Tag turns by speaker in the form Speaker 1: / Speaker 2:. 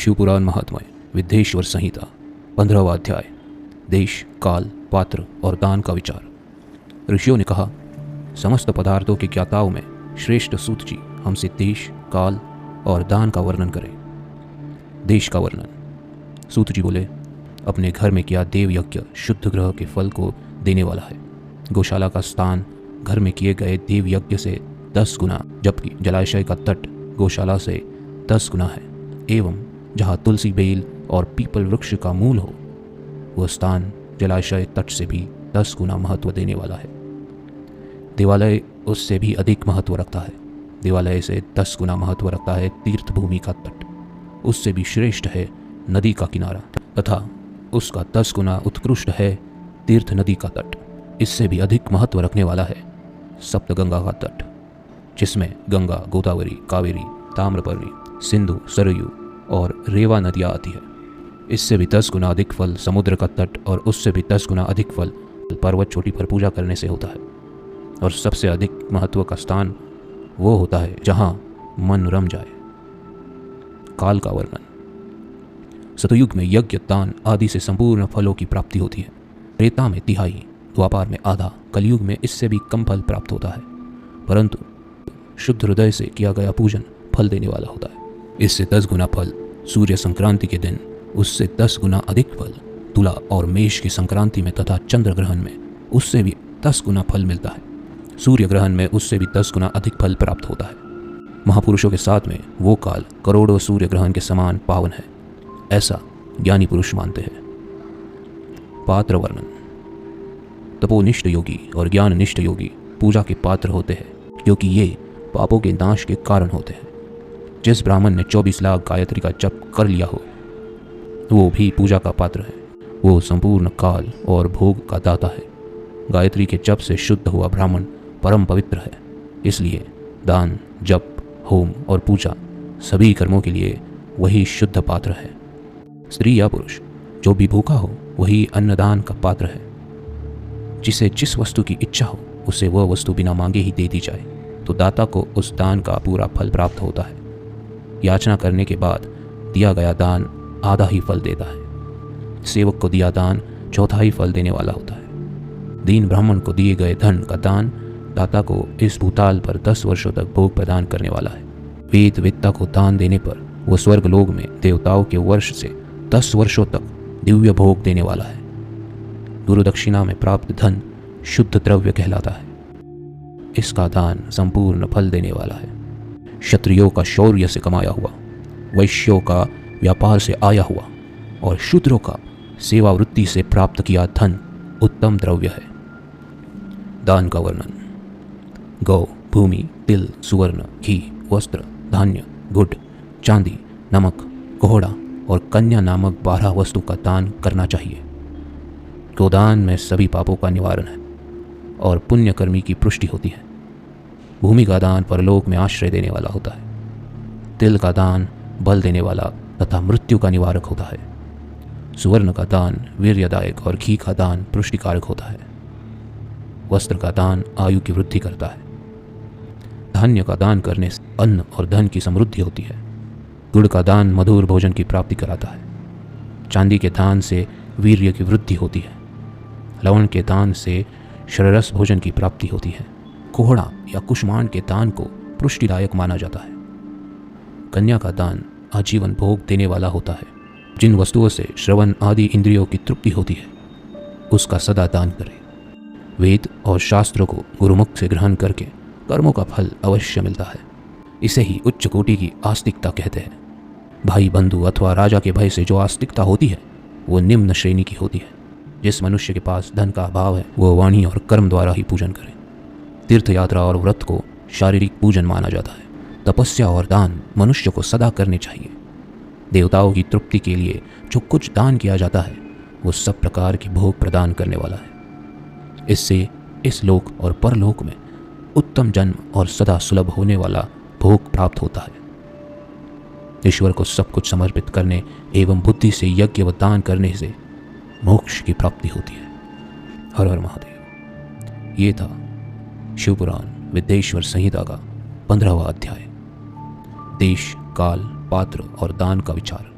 Speaker 1: शिवपुराण महात्म्य विद्येश्वर संहिता 15वां अध्याय देश, काल, पात्र और दान का विचार। ऋषियों ने कहा, समस्त पदार्थों के ज्ञाताओं में श्रेष्ठ सूत जी हमसे देश, काल और दान का वर्णन करें। देश का वर्णन। सूत जी बोले, अपने घर में किया देव यज्ञ शुद्ध ग्रह के फल को देने वाला है। गौशाला का स्थान घर में किए गए देव यज्ञ से 10 गुना, जबकि जलाशय का तट गौशाला से 10 गुना है। एवं जहाँ तुलसी, बेल और पीपल वृक्ष का मूल हो, वह स्थान जलाशय तट से भी 10 गुना महत्व देने वाला है। देवालय उससे भी अधिक महत्व रखता है। देवालय से 10 गुना महत्व रखता है तीर्थ भूमि का तट। उससे भी श्रेष्ठ है नदी का किनारा, तथा उसका 10 गुना उत्कृष्ट है तीर्थ नदी का तट। इससे भी अधिक महत्व रखने वाला है सप्तगंगा का तट, जिसमें गंगा, गोदावरी, कावेरी, ताम्रपर्णी, सिंधु, सरयू और रेवा नदियाँ आती है। इससे भी 10 गुना अधिक फल समुद्र का तट, और उससे भी 10 गुना अधिक फल पर्वत चोटी पर पूजा करने से होता है। और सबसे अधिक महत्व का स्थान वो होता है जहाँ मन रम जाए। काल का वर्णन। सतयुग में यज्ञ, दान आदि से संपूर्ण फलों की प्राप्ति होती है। त्रेता में तिहाई, द्वापार में आधा, कलयुग में इससे भी कम फल प्राप्त होता है, परंतु शुद्ध हृदय से किया गया पूजन फल देने वाला होता है। इससे 10 गुना फल सूर्य संक्रांति के दिन, उससे 10 गुना अधिक फल तुला और मेष की संक्रांति में, तथा चंद्र ग्रहण में उससे भी 10 गुना फल मिलता है। सूर्य ग्रहण में उससे भी 10 गुना अधिक फल प्राप्त होता है। महापुरुषों के साथ में वो काल करोड़ों सूर्य ग्रहण के समान पावन है, ऐसा ज्ञानी पुरुष मानते हैं। पात्र वर्णन। तपोनिष्ठ योगी और ज्ञाननिष्ठ योगी पूजा के पात्र होते हैं, क्योंकि ये पापों के नाश के कारण होते हैं। जिस ब्राह्मण ने 24 लाख गायत्री का जप कर लिया हो, वो भी पूजा का पात्र है। वो संपूर्ण काल और भोग का दाता है। गायत्री के जप से शुद्ध हुआ ब्राह्मण परम पवित्र है। इसलिए दान, जप, होम और पूजा सभी कर्मों के लिए वही शुद्ध पात्र है। स्त्री या पुरुष जो भी भूखा हो, वही अन्नदान का पात्र है। जिसे जिस वस्तु की इच्छा हो, उसे वह वस्तु बिना मांगे ही दे दी जाए, तो दाता को उस दान का पूरा फल प्राप्त होता है। याचना करने के बाद दिया गया दान आधा ही फल देता है। सेवक को दिया दान चौथाई फल देने वाला होता है। दीन ब्राह्मण को दिए गए धन का दान दाता को इस भूताल पर 10 वर्षों तक भोग प्रदान करने वाला है। वेद वेत्ता को दान देने पर वह स्वर्ग लोक में देवताओं के वर्ष से 10 वर्षों तक दिव्य भोग देने वाला है। गुरु दक्षिणा में प्राप्त धन शुद्ध द्रव्य कहलाता है। इसका दान संपूर्ण फल देने वाला है। क्षत्रियों का शौर्य से कमाया हुआ, वैश्यों का व्यापार से आया हुआ और शूद्रों का सेवावृत्ति से प्राप्त किया धन उत्तम द्रव्य है। दान का वर्णन। गौ, भूमि, तिल, सुवर्ण, घी, वस्त्र, धान्य, गुड़, चांदी, नमक, कोहड़ा और कन्या नामक 12 वस्तु का दान करना चाहिए। गोदान में सभी पापों का निवारण है और पुण्यकर्मी की पुष्टि होती है। भूमि का दान परलोक में आश्रय देने वाला होता है। तिल का दान बल देने वाला तथा मृत्यु का निवारक होता है। सुवर्ण का दान वीर्यदायक और घी का दान पुष्टिकारक होता है। वस्त्र का दान आयु की वृद्धि करता है। धान्य का दान करने से अन्न और धन की समृद्धि होती है। गुड़ का दान मधुर भोजन की प्राप्ति कराता है। चांदी के दान से वीर्य की वृद्धि होती है। लवण के दान से शररस भोजन की प्राप्ति होती है। कोहड़ा या कुष्मांड के दान को पुष्टिदायक माना जाता है। कन्या का दान आजीवन भोग देने वाला होता है। जिन वस्तुओं से श्रवण आदि इंद्रियों की तृप्ति होती है, उसका सदा दान करें। वेद और शास्त्रों को गुरुमुख से ग्रहण करके कर्मों का फल अवश्य मिलता है। इसे ही उच्च कोटि की आस्तिकता कहते हैं। भाई, बंधु अथवा राजा के भय से जो आस्तिकता होती है, वो निम्न श्रेणी की होती है। जिस मनुष्य के पास धन का अभाव है, वो वाणी और कर्म द्वारा ही पूजन करे। तीर्थ यात्रा और व्रत को शारीरिक पूजन माना जाता है। तपस्या और दान मनुष्य को सदा करने चाहिए। देवताओं की तृप्ति के लिए जो कुछ दान किया जाता है, वो सब प्रकार की भोग प्रदान करने वाला है। इससे इस लोक और परलोक में उत्तम जन्म और सदा सुलभ होने वाला भोग प्राप्त होता है। ईश्वर को सब कुछ समर्पित करने एवं बुद्धि से यज्ञ व दान करने से मोक्ष की प्राप्ति होती है। हर हर महादेव। ये था शिवपुराण विद्येश्वर संहिता का 15वां अध्याय, देश, काल, पात्र और दान का विचार।